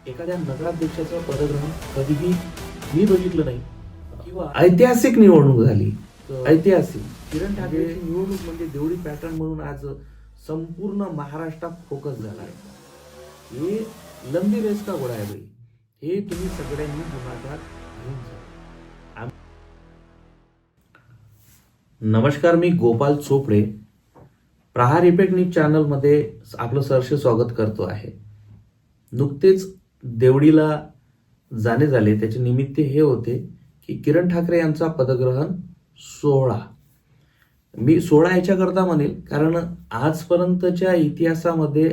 एखाद्या नगराध्यक्षाचं पदग्रहण कधीही मी बघितलं नाही किंवा ऐतिहासिक निवडणूक झाली. ऐतिहासिक किरण ठाकरेची निवडणूक म्हणजे देवळी पॅटर्न म्हणून आज संपूर्ण महाराष्ट्रात फोकस झाला आहे. हे लंबी रेस का घोडा आहे बाई, हे तुम्ही सगळ्यांनी गुणाकार घेऊन जा. नमस्कार, मी गोपाल चोपडे प्रहार इफेक्ट न्यूज चॅनलमध्ये आपलं सहर्ष स्वागत करतो आहे. नुकतेच देवडीला जाणे झाले, त्याचे निमित्त हे होते की किरण ठाकरे यांचा पदग्रहण सोहळा. मी सोहळा याच्याकरता म्हणेल कारण आजपर्यंतच्या इतिहासामध्ये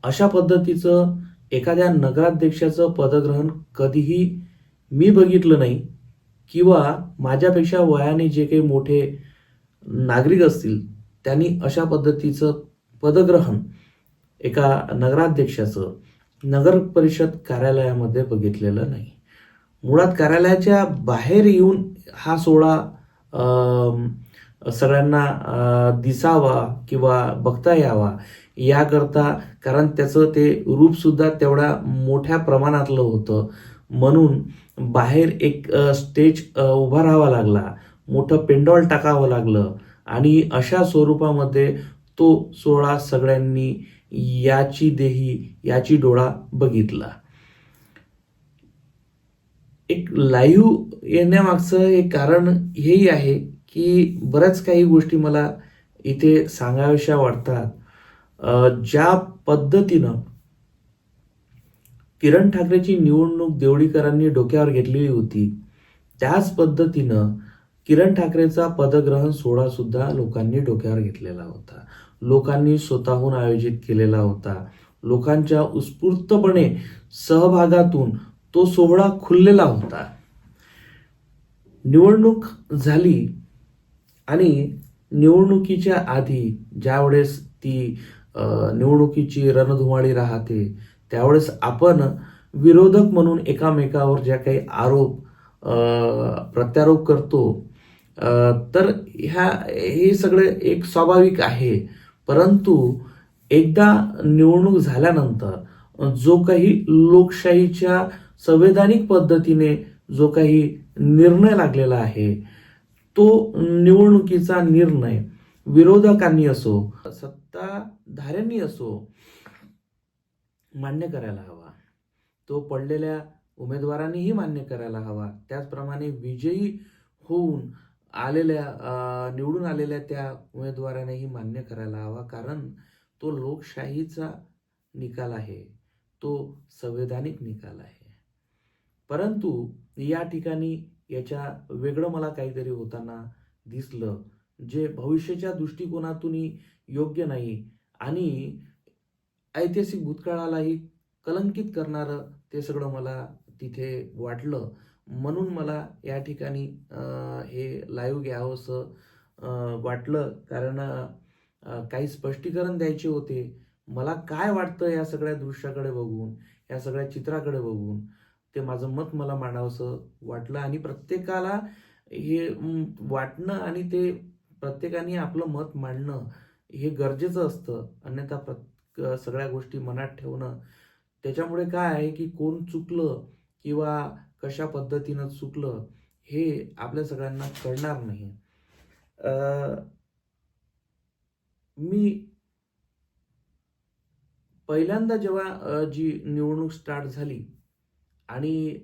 अशा पद्धतीचं एखाद्या नगराध्यक्षाचं पदग्रहण कधीही मी बघितलं नाही किंवा माझ्यापेक्षा वयाने जे काही मोठे नागरिक असतील त्यांनी अशा पद्धतीचं पदग्रहण एका नगराध्यक्षाचं नगर परिषद कार्यालयामध्ये बघितलेलं नाही. मुळात कार्यालयाच्या बाहेर येऊन हा सोहळा सगळ्यांना दिसावा किंवा बघता यावा याकरता, कारण त्याचं ते रूप सुद्धा तेवढ्या मोठ्या प्रमाणातलं होतं, म्हणून बाहेर एक स्टेज उभा राहावा लागला, मोठं पेंडॉल टाकावं लागलं आणि अशा स्वरूपामध्ये तो सोहळा सगळ्यांनी याची देही याची डोळा बघितला. एक लाईव्ह येण्यामागचं एक कारण हेही आहे की बऱ्याच काही गोष्टी मला इथे सांगाव्याशा वाटतात. ज्या पद्धतीनं किरण ठाकरेची निवडणूक देवडीकरांनी डोक्यावर घेतलेली होती, त्याच पद्धतीनं किरण ठाकरेचा पदग्रहण सोहळा सुद्धा लोकांनी डोक्यावर घेतलेला होता. लोकांनी स्वतःहून आयोजित केलेला होता. लोकांच्या उत्स्फूर्तपणे सहभागातून तो सोहळा खुललेला होता. निवडणूक झाली आणि निवडणुकीच्या आधी ज्यावेळेस ती निवडणुकीची रणधुमाळी राहते, त्यावेळेस आपण विरोधक म्हणून एकामेकावर ज्या काही आरोप प्रत्यारोप करतो, तर हे सगळे एक स्वाभाविक आहे. परंतु एकदा निवडणूक झाल्यानंतर जो काही लोकशाहीच्या संवैधानिक पद्धतीने जो काही निर्णय लागलेला आहे, तो निवडणुकीचा निर्णय विरोधकांनी असो सत्ताधाऱ्यांनी असो मान्य करायला हवा. तो पडलेल्या उमेदवारांनीही मान्य करायला हवा. त्याचप्रमाणे विजयी होऊन निवडून आलेल्या त्या उमेदवारांनीही मान्य करायला हवा, कारण तो लोकशाहीचा निकाल आहे, तो संवैधानिक निकाल आहे. परंतु या ठिकाणी याच्या वेगळं मला काहीतरी होताना दिसलं, जे भविष्याच्या दृष्टिकोनातूनही योग्य नाही आणि ऐतिहासिक भूतकाळालाही कलंकित करणारं ते सगळं मला तिथे वाटलं. म्हणून मला या ठिकाणी हे लाईव्ह घ्यावंसं वाटलं, कारण काही स्पष्टीकरण द्यायचे होते. मला काय वाटतं या सगळ्या दृश्याकडे बघून, या सगळ्या चित्राकडे बघून, ते माझं मत मला मांडावंसं वाटलं. आणि प्रत्येकाला हे वाटणं आणि ते प्रत्येकाने आपलं मत मांडणं हे गरजेचं असतं, अन्यथा सगळ्या गोष्टी मनात ठेवणं. त्याच्यामुळे काय आहे की कोण चुकलं किंवा कशा पद्धतीनं चुकलं हे आपल्या सगळ्यांना कळणार नाही. मी पहिल्यांदा जेव्हा जी निवडणूक स्टार्ट झाली आणि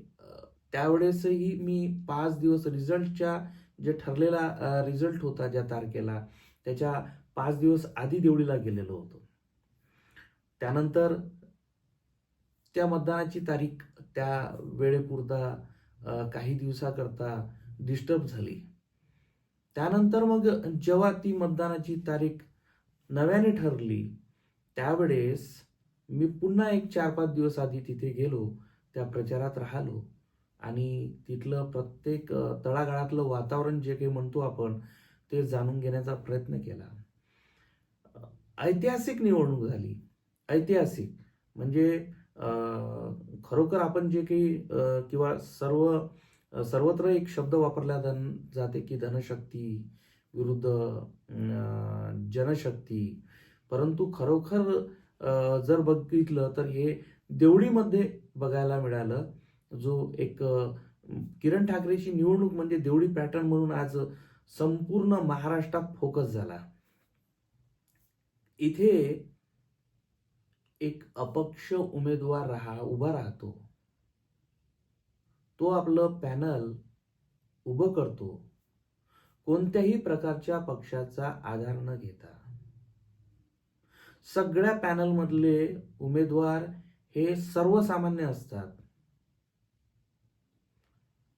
त्यावेळेसही मी 5 दिवस रिझल्टच्या जे ठरलेला रिझल्ट होता ज्या तारखेला, त्याच्या 5 दिवस आधी देवळीला गेलेलो होतो. त्यानंतर त्या मतदानाची तारीख त्या वेळेपुरता काही दिवसाकरता डिस्टर्ब झाली. त्यानंतर मग जेव्हा ती मतदानाची तारीख नव्याने ठरली, त्यावेळेस मी पुन्हा एक 4-5 दिवस आधी तिथे गेलो, त्या प्रचारात राहिलो आणि तिथलं प्रत्येक तळागाळातलं वातावरण जे काही म्हणतो आपण, ते जाणून घेण्याचा प्रयत्न केला. ऐतिहासिक निवडणूक झाली. ऐतिहासिक म्हणजे खरोखर आपण जे काही किंवा सर्वत्र एक शब्द वापरला जाते की धनशक्ती विरुद्ध जनशक्ती. परंतु खरोखर जर बघितलं तर हे देवळीमध्ये बघायला मिळालं. जो एक किरण ठाकरेची निवडणूक म्हणजे देवळी पॅटर्न म्हणून आज संपूर्ण महाराष्ट्रात फोकस झाला. इथे एक अपक्ष उमेदवार उभा राहतो. तो आपलं पॅनल उभं करतो, कोणत्याही प्रकारच्या पक्षाचा आधार न घेता. सगळ्या पॅनलमधले उमेदवार हे सर्वसामान्य असतात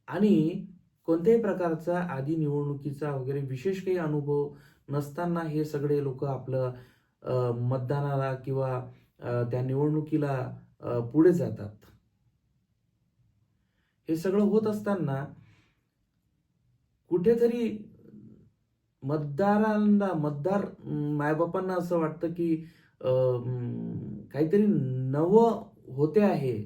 आणि कोणत्याही प्रकारचा आधी निवडणुकीचा वगैरे विशेष काही अनुभव नसताना हे सगळे लोक आपलं मतदानाला किंवा त्या निवडणुकीला पुढे जातात. हे सगळं होत असताना कुठेतरी मतदार मायबापांना असं वाटतं की काहीतरी नवं होते आहे,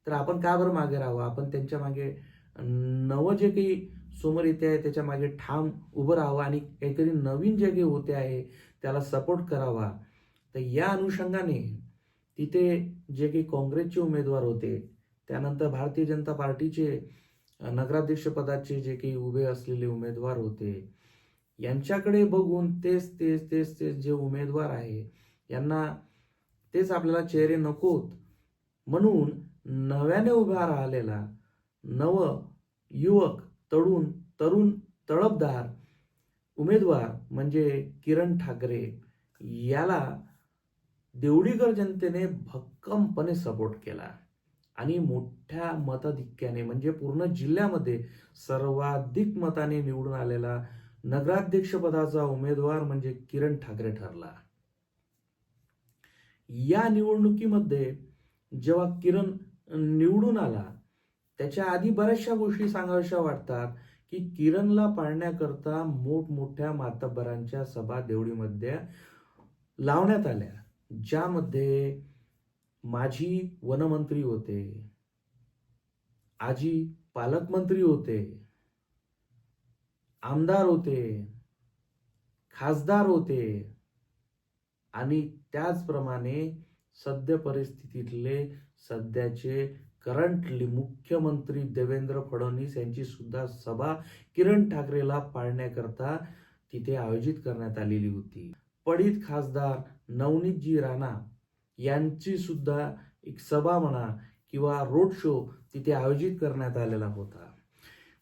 तर आपण का बरं मागे राहावं, आपण त्यांच्या मागे नवं जे काही समोर येते आहे त्याच्या मागे ठाम उभं राहावं आणि काहीतरी नवीन जे काही होते आहे त्याला सपोर्ट करावा. तर या अनुषंगाने तिथे जे काही काँग्रेसचे उमेदवार होते, त्यानंतर भारतीय जनता पार्टीचे नगराध्यक्ष पदाचे जे काही उभे असलेले उमेदवार होते, यांच्याकडे बघून तेच जे उमेदवार आहे यांना तेच आपल्याला चेहरे नकोत म्हणून नव्याने उभा राहिलेला नव युवक तरुण तळपदार उमेदवार म्हणजे किरण ठाकरे याला देवडीकर जनतेने भक्कमपणे सपोर्ट केला आणि मोठ्या मताधिक्याने म्हणजे पूर्ण जिल्ह्यामध्ये सर्वाधिक मताने निवडून आलेला नगराध्यक्ष पदाचा उमेदवार म्हणजे किरण ठाकरे ठरला. या निवडणुकीमध्ये जेव्हा किरण निवडून आला त्याच्या आधी बऱ्याचशा गोष्टी सांगाव्याशा वाटतात की किरणला पाळण्याकरता मोठमोठ्या मातब्बरांच्या सभा देवळीमध्ये लावण्यात आल्या, ज्यामध्ये माजी वनमंत्री होते, आजी पालकमंत्री होते, आमदार होते, खासदार होते आणि त्याचप्रमाणे सद्य परिस्थितीतले सध्याचे करंटली मुख्यमंत्री देवेंद्र फडणवीस यांची सुद्धा सभा किरण ठाकरेला पाळण्याकरता तिथे आयोजित करण्यात आलेली होती. पडित खासदार नवनीतजी राणा यांची सुद्धा एक सभा म्हणा किंवा रोड शो तिथे आयोजित करण्यात आलेला होता.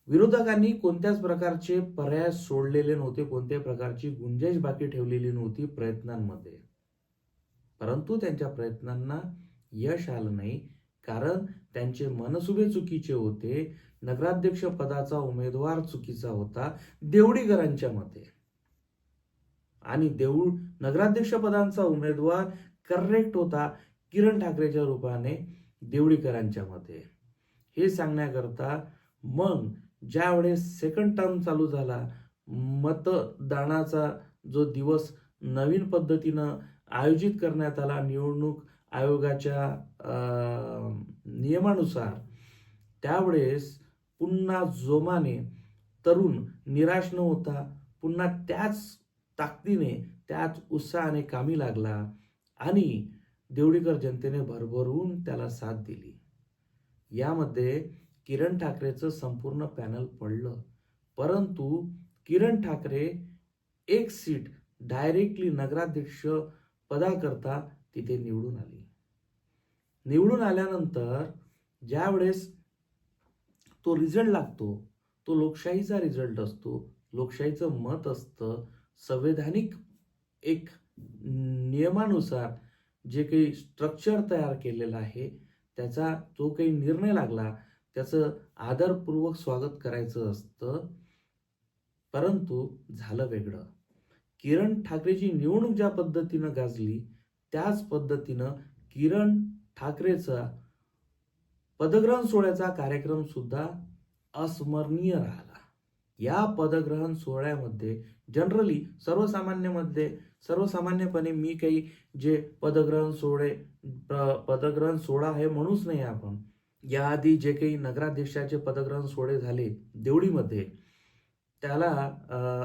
विरोधकांनी कोणत्याच प्रकारचे पर्याय सोडलेले नव्हते, कोणत्याही प्रकारची गुंजाईश बाकी ठेवलेली नव्हती प्रयत्नांमध्ये. परंतु त्यांच्या प्रयत्नांना यश आलं नाही, कारण त्यांचे मनसुबे चुकीचे होते. नगराध्यक्ष पदाचा उमेदवार चुकीचा होता देवडीकरांच्या मते आणि नगराध्यक्ष पदाचा उमेदवार करेक्ट होता किरण ठाकरेच्या रूपाने देवडीकरांच्या मते. हे सांगण्याकरता मग ज्या वेळेस सेकंड टर्म चालू झाला, मतदानाचा जो दिवस नवीन पद्धतीनं आयोजित करण्यात आला निवडणूक आयोगाच्या नियमानुसार, त्यावेळेस पुन्हा जोमाने तरुण निराश न होता पुन्हा त्याच ताकदीने त्याच उत्साहाने कामी लागला आणि देवडीकर जनतेने भरभरून त्याला साथ दिली. यामध्ये किरण ठाकरेचं संपूर्ण पॅनल पडलं, परंतु किरण ठाकरे एक सीट डायरेक्टली नगराध्यक्ष पदाकरता तिथे निवडून आली. निवडून आल्यानंतर ज्या वेळेस तो रिझल्ट लागतो, तो लोकशाहीचा रिझल्ट असतो, लोकशाहीचं मत असतं, संवैधानिक एक नियमानुसार जे काही स्ट्रक्चर तयार केलेलं आहे त्याचा जो काही निर्णय लागला त्याचं आदरपूर्वक स्वागत करायचं असतं. परंतु झालं वेगळं. किरण ठाकरेची निवडणूक ज्या पद्धतीनं गाजली त्याच पद्धतीनं किरण ठाकरेचा पदग्रहण सोहळ्याचा कार्यक्रम सुद्धा अस्मरणीय राहिला. या पदग्रहण सोहळ्यामध्ये जनरली सर्वसामान्यपणे मी काही जे पदग्रहण सोहळा आहे म्हणूच नाही, आपण याआधी जे काही नगराध्यक्षाचे पदग्रहण सोहळे झाले देवळीमध्ये त्याला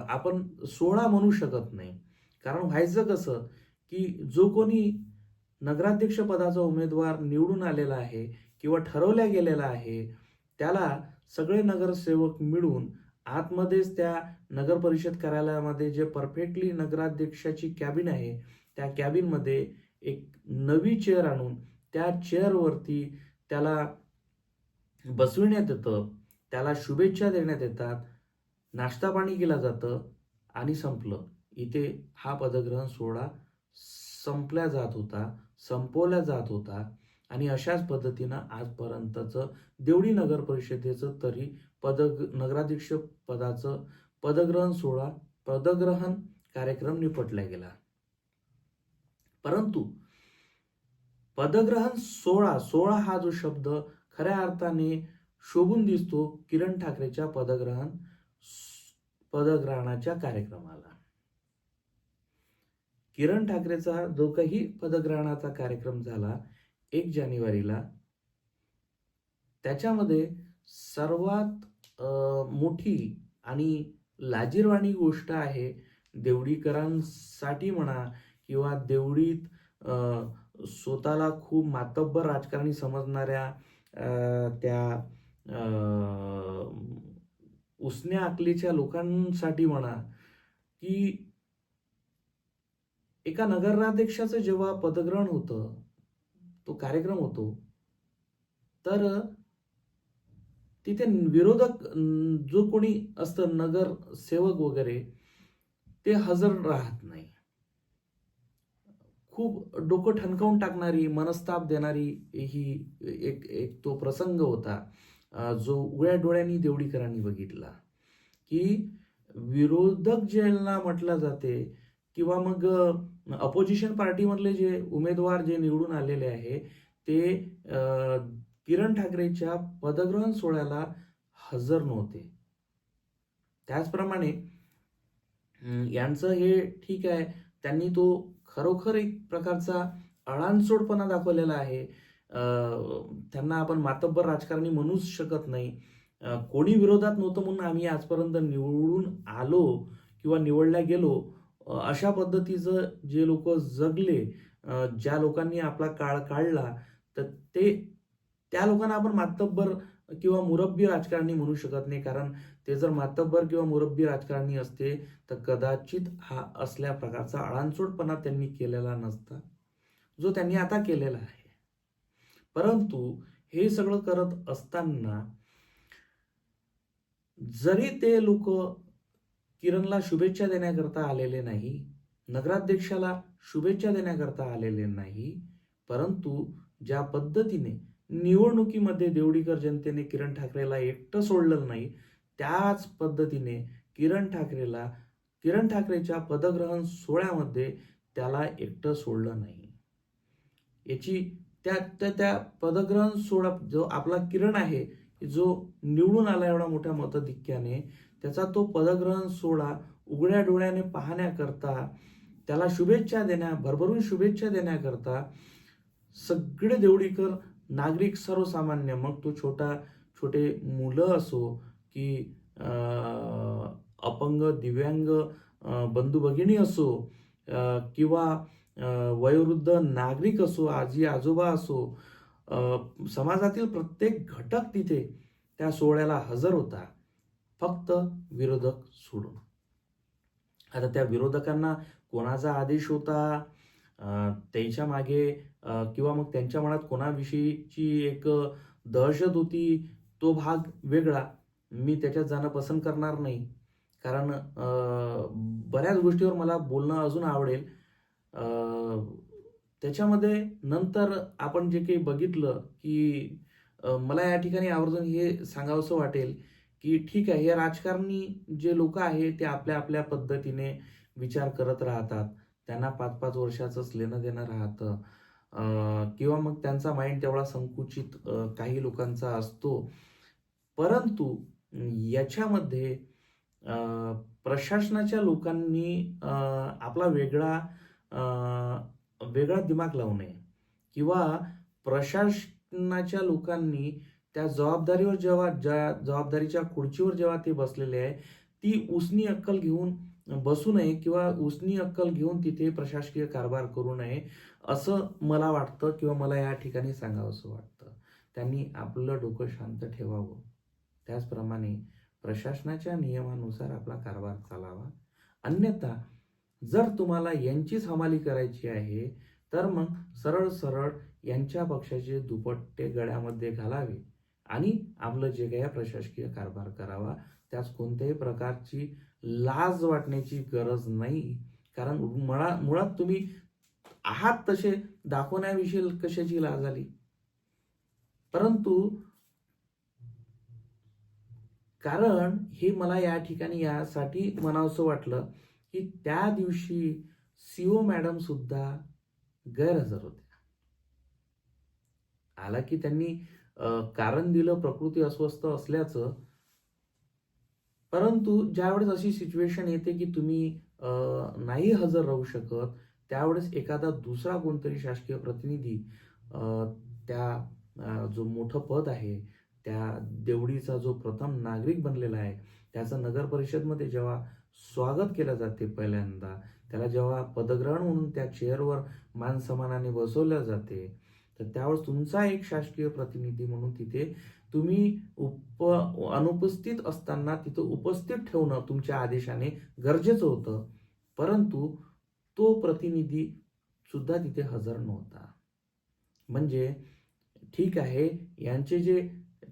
आपण सोहळा म्हणू शकत नाही. कारण व्हायचं कसं की जो कोणी नगराध्यक्ष पदाचा उमेदवार निवडून आलेला आहे किंवा ठरवल्या गेलेला आहे, त्याला सगळे नगरसेवक मिळून आतमध्येच त्या नगर परिषद कार्यालयामध्ये जे परफेक्टली नगराध्यक्षाची कॅबिन आहे, त्या कॅबिनमध्ये एक नवी चेअर आणून त्या चेअरवरती त्याला बसविण्यात येतं, त्याला शुभेच्छा देण्यात येतात, नाश्ता पाणी केलं जातं आणि संपलं. इथे हा पदग्रहण सोहळा संपवला जात होता आणि अशाच पद्धतीनं आजपर्यंतचं देवळी नगर परिषदेचं तरी नगराध्यक्ष पदाचं पदग्रहण कार्यक्रम निपटला गेला. परंतु पदग्रहण सोहळा हा जो शब्द खऱ्या अर्थाने शोभून दिसतो किरण ठाकरेच्या पदग्रहणाच्या कार्यक्रमाला. किरण ठाकरेचा जो काही पदग्रहणाचा कार्यक्रम झाला 1 जानेवारीला, त्याच्यामध्ये सर्वात मोठी आणि लाजिरवाणी गोष्ट आहे देवडीकरांसाठी म्हणा किंवा देवडीत स्वतःला खूप मातब्बर राजकारणी समजणाऱ्या त्या उसन्या अकलीच्या लोकांसाठी म्हणा, की एका नगराध्यक्षाचं जेव्हा पदग्रहण होतं, तो कार्यक्रम होतो, तर तिथे विरोधक जो कोणी असतं नगरसेवक वगैरे ते हजर राहत नाही. खूप डोकं ठणकावून टाकणारी, मनस्ताप देणारी ही एक तो प्रसंग होता, जो उघड्या डोळ्यांनी देवडीकरांनी बघितला, की विरोधक ज्यांना म्हटलं जाते किंवा मग अपोजिशन पार्टीमधले जे उमेदवार जे निवडून आलेले आहे ते किरण ठाकरेच्या पदग्रहण सोहळ्याला हजर नव्हते. त्याचप्रमाणे यांचं हे ठीक आहे, त्यांनी तो खरोखर एक प्रकारचा अळांचोडपणा दाखवलेला आहे. त्यांना आपण मातब्बर राजकारणी म्हणूच शकत नाही. कोणी विरोधात नव्हतं म्हणून आम्ही आजपर्यंत निवडून आलो किंवा निवडल्या गेलो, अशा पद्धतीचं जे लोक जगले, ज्या लोकांनी आपला काळ काढला, तर त्या लोकांना आपण मातब्बर किंवा मुरब्बी राजकारणी म्हणू शकत नाही. कारण ते जर मातब्बर किंवा मुरब्बी राजकारणी असते तर कदाचित हा असल्या प्रकारचा अळांचोडपणा त्यांनी केलेला नसता जो त्यांनी आता केलेला आहे. परंतु हे सगळं करत असताना जरी ते लोक किरणला शुभेच्छा देण्याकरता आलेले नाही, नगराध्यक्षाला शुभेच्छा देण्याकरता आलेले नाही, परंतु ज्या पद्धतीने निवडणुकीमध्ये देवडीकर जनतेने किरण ठाकरेला एकटं सोडलं नाही, त्याच पद्धतीने किरण ठाकरेच्या पदग्रहण सोहळ्यामध्ये त्याला एकटं सोडलं नाही. याची त्या पदग्रहण सोहळा जो आपला किरण आहे, जो निवडून आला एवढा मोठ्या मताधिक्याने, त्याचा तो पदग्रहण सोहळा उघड्या डोळ्याने पाहण्याकरता, त्याला भरभरून शुभेच्छा देण्याकरता सगळे देवडीकर नागरिक, सर्वसामान्य, मग तो छोटे मुलं असो की अपंग दिव्यांग बंधू भगिनी असो किंवा वयोवृद्ध नागरिक असो, आजी आजोबा असो, समाजातील प्रत्येक घटक तिथे त्या सोहळ्याला हजर होता, फक्त विरोधक सोडून. आता त्या विरोधकांना कोणाचा आदेश होता, त्यांच्या मागे किंवा मग त्यांच्या मनात कोणाविषयीची एक दहशत होती, तो भाग वेगळा. मी त्याच्यात जाणं पसंत करणार नाही, कारण बऱ्याच गोष्टीवर मला बोलणं अजून आवडेल. त्याच्यामध्ये नंतर आपण जे काही बघितलं की मला या ठिकाणी आवर्जून हे सांगावंसं वाटेल की ठीक आहे, हे राजकारणी जे लोक आहेत ते आपल्या आपल्या पद्धतीने विचार करत राहतात, त्यांना 5-5 वर्षाचंच लेणं देणं राहतं, किंवा मग त्यांचा माइंड तेवढा संकुचित काही लोकांचा असतो. परंतु याच्यामध्ये प्रशासनाच्या लोकांनी आपला वेगळा दिमाग लावू नये, किंवा प्रशासनाच्या लोकांनी त्या ज्या जबाबदारीच्या खुर्चीवर जेव्हा ते बसलेले आहे, ती उसनी अक्कल घेऊन बसू नये किंवा उसनी अक्कल घेऊन तिथे प्रशासकीय कारभार करू नये, असं मला वाटतं किंवा मला या ठिकाणी सांगावंसं वाटतं. त्यांनी आपलं डोकं शांत ठेवावं. त्याचप्रमाणे प्रशासनाच्या नियमानुसार आपला कारभार चालावा. अन्यथा जर तुम्हाला यांचीच हमाली करायची आहे तर मग सरळ सरळ यांच्या पक्षाचे दुपट्टे गळ्यामध्ये घालावे आणि आपलं जे काही प्रशासकीय कारभार करावा. त्यास कोणत्याही प्रकारची लाज वाटण्याची गरज नाही. कारण मुळात तुम्ही आहात तसे दाखवण्याविषयी कशाची लाज आली. परंतु कारण हे मला या ठिकाणी यासाठी म्हणावंसं वाटलं की त्या दिवशी सीओ मॅडम सुद्धा गैरहजर होत्या. हालाकी त्यांनी कारण दिलं प्रकृती अस्वस्थ असल्याचं. परंतु ज्यावेळेस अशी सिच्युएशन येते की तुम्ही नाही हजर राहू शकत, त्यावेळेस एखादा दुसरा कोणतरी शासकीय प्रतिनिधी त्या जो मोठं पद आहे, त्या देवडीचा जो प्रथम नागरिक बनलेला आहे, त्याचं नगर परिषदमध्ये जेव्हा स्वागत केलं जाते पहिल्यांदा, त्याला जेव्हा पदग्रहण म्हणून त्या चेअरवर मान सन्मानाने बसवलं जाते, तर त्यावेळेस तुमचा एक शासकीय प्रतिनिधी म्हणून तिथे तुम्ही अनुपस्थित असताना तिथं उपस्थित ठेवणं तुमच्या आदेशाने गरजेचं होतं. परंतु तो प्रतिनिधी सुद्धा तिथे हजर नव्हता. म्हणजे ठीक आहे, यांचे जे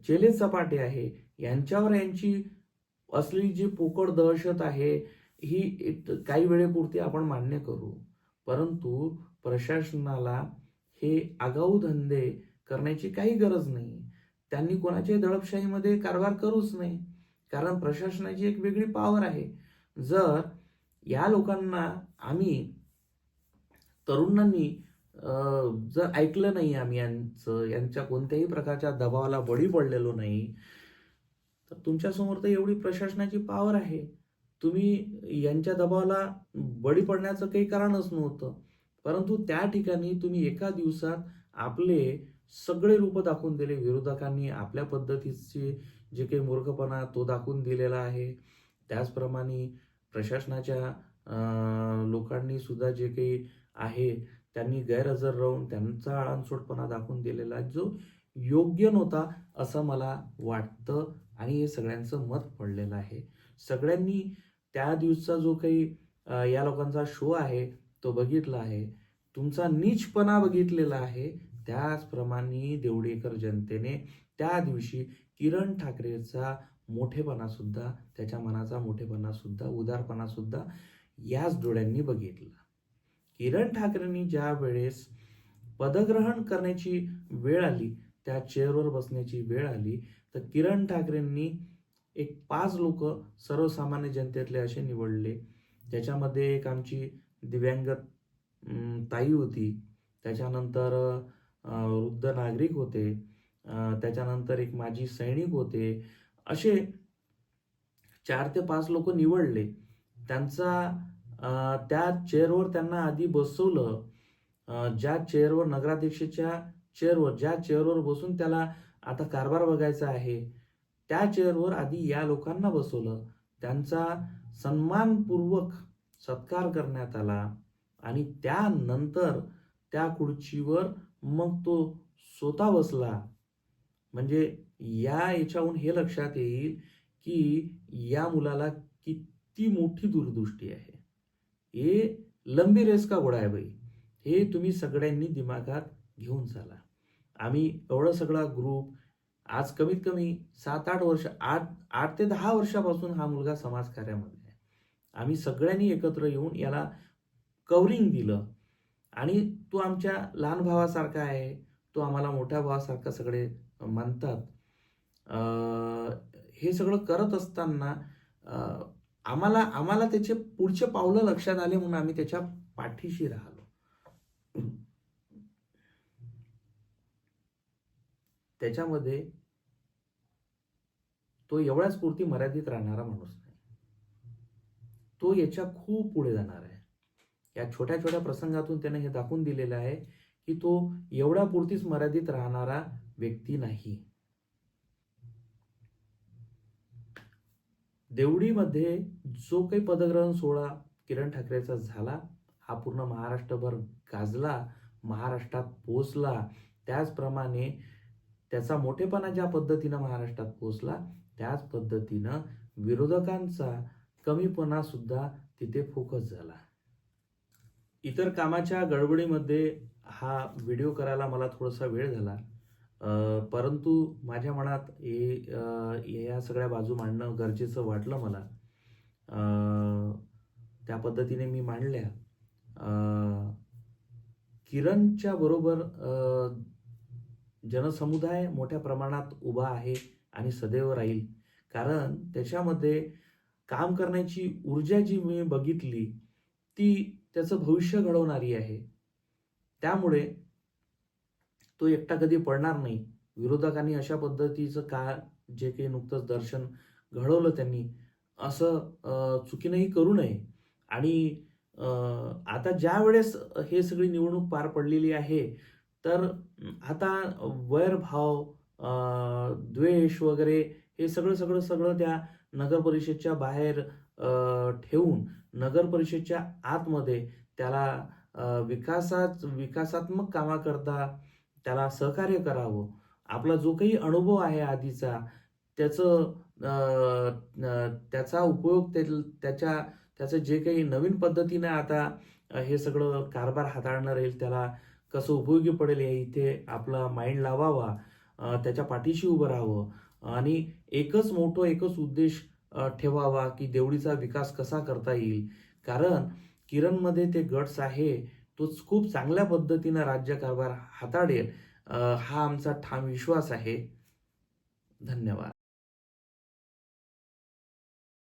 चेले सपाटे आहे यांच्यावर यांची असलेली जी पोकळ दहशत आहे ही काही वेळेपुरती आपण मान्य करू. परंतु प्रशासनाला हे आगाऊ धंदे करण्याची काही गरज नाही. त्यांनी कोणाच्याही दडपशाहीमध्ये कारभार करूच नाही. कारण प्रशासनाची एक वेगळी पॉवर आहे. जर या लोकांना आम्ही तरुणांनी जर ऐकलं नाही, आम्ही यांच्या कोणत्याही प्रकारच्या दबावाला बळी पडलेलो नाही, तर तुमच्यासमोर तर एवढी प्रशासनाची पॉवर आहे, तुम्ही यांच्या दबावाला बळी पडण्याचं काही कारणच नव्हतं. परंतु त्या ठिकाणी तुम्ही एका दिवसात आपले सगळे रूप दाखवून दिले. विरोधकांनी आपल्या पद्धतीचे जे काही मूर्खपणा तो दाखवून दिलेला आहे. त्याचप्रमाणे प्रशासनाच्या लोकांनी सुद्धा जे काही आहे त्यांनी गैरहजर राहून त्यांचा आळांसोटपणा दाखवून दिलेला आहे, जो योग्य नव्हता असं मला वाटतं आणि हे सगळ्यांचं मत पडलेलं आहे. सगळ्यांनी त्या दिवसचा जो काही या लोकांचा शो आहे तो बघितला आहे, तुमचा नीचपणा बघितलेला आहे. त्याचप्रमाणे देवडेकर जनतेने त्या दिवशी किरण ठाकरेचा मोठेपणा सुद्धा, त्याच्या मनाचा मोठेपणा सुद्धा, उदारपणा सुद्धा याच डोळ्यांनी बघितला. किरण ठाकरेंनी ज्या वेळेस पदग्रहण करण्याची वेळ आली, त्या चेअरवर बसण्याची वेळ आली, तर किरण ठाकरेंनी एक 5 लोक सर्वसामान्य जनतेतले असे निवडले. त्याच्यामध्ये एक आमची दिव्यांग ताई होती, त्याच्यानंतर वृद्ध नागरिक होते, त्याच्यानंतर एक माजी सैनिक होते. असे 4 ते 5 लोक निवडले. त्या चेअरवर त्यांना आधी बसवलं. ज्या चेअरवर नगराध्यक्षाच्या चेअरवर, ज्या चेअरवर बसून त्याला आता कारभार बघायचा आहे, त्या चेअरवर आधी या लोकांना बसवलं. त्यांचा सन्मानपूर्वक सत्कार करण्यात आला आणि त्यानंतर त्या खुर्चीवर मग तो स्वतः बसला. म्हणजे याच्याहून हे लक्षात येईल की या मुलाला किती मोठी दूरदृष्टी आहे. हे लंबी रेस का घोडा आहे बाई, हे तुम्ही सगळ्यांनी दिमागात घेऊन चाला. आम्ही एवढं सगळा ग्रुप आज कमीत कमी 7-8 वर्ष, 8 ते 10 वर्षापासून हा मुलगा समाजकार्यामध्ये आहे. आम्ही सगळ्यांनी एकत्र येऊन याला कव्हरिंग दिलं आणि तो आमच्या लहान भावासारखा आहे, तो आम्हाला मोठ्या भावासारखा सगळे मानतात. हे सगळं करत असताना आम्हाला त्याचे पुढचे पावलं लक्षात आले म्हणून आम्ही त्याच्या पाठीशी राहिलो. त्याच्यामध्ये तो एवढ्याच पुरती मर्यादित राहणारा माणूस नाही, तो याच्या खूप पुढे जाणार आहे. या छोट्या छोट्या प्रसंगातून त्याने हे दाखवून दिलेलं आहे की तो एवढ्या पुरतीच मर्यादित राहणारा व्यक्ती नाही. देवडीमध्ये जो काही पदग्रहण सोहळा किरण ठाकरेचा झाला, हा पूर्ण महाराष्ट्रभर गाजला, महाराष्ट्रात पोहोचला. त्याचप्रमाणे त्याचा मोठेपणा ज्या पद्धतीनं महाराष्ट्रात पोहोचला त्याच पद्धतीनं विरोधकांचा कमीपणा सुद्धा तिथे फोकस झाला. इतर कामाच्या गडबडीमध्ये हा व्हिडिओ करायला मला थोडासा वेळ झाला. परंतु माझ्या मनात या सगळ्या बाजू मांडणं गरजेचं वाटलं मला. त्या पद्धतीने मी मांडल्या. किरणच्या बरोबर जनसमुदाय मोठ्या प्रमाणात उभा आहे आणि सदैव राहील. कारण त्याच्यामध्ये काम करण्याची ऊर्जा जी मी बघितली ती त्याचं भविष्य घडवणारी आहे. त्यामुळे तो एकटा कधी पडणार नाही. विरोधकांनी अशा पद्धतीचं जे काही नुकतंच दर्शन घडवलं त्यांनी, असं चुकीनंही करू नये. आणि आता ज्या वेळेस हे सगळी निवडणूक पार पडलेली आहे, तर आता वैरभाव, द्वेष वगैरे हे सगळं त्या नगर परिषदच्या बाहेर ठेवून नगर परिषदच्या आतमध्ये त्याला विकासात्मक कामाकरता त्याला सहकार्य करावं. आपला जो काही अनुभव आहे आधीचा त्याचा उपयोग त्याचं जे काही नवीन पद्धतीने आता हे सगळं कारभार हाताळणार राहील त्याला कसं उपयोगी पडेल हे इथे आपला माइंड लावावा, त्याच्या पाठीशी उभं राहावं आणि एकच उद्देश ठेवावा की देवळीचा विकास कसा करता येईल. कारण किरणमध्ये ते गट्स आहे, तो खूप चांगल्या पद्धतीनं राज्यकारभार हाताळेल, हा आमचा ठाम विश्वास आहे. धन्यवाद.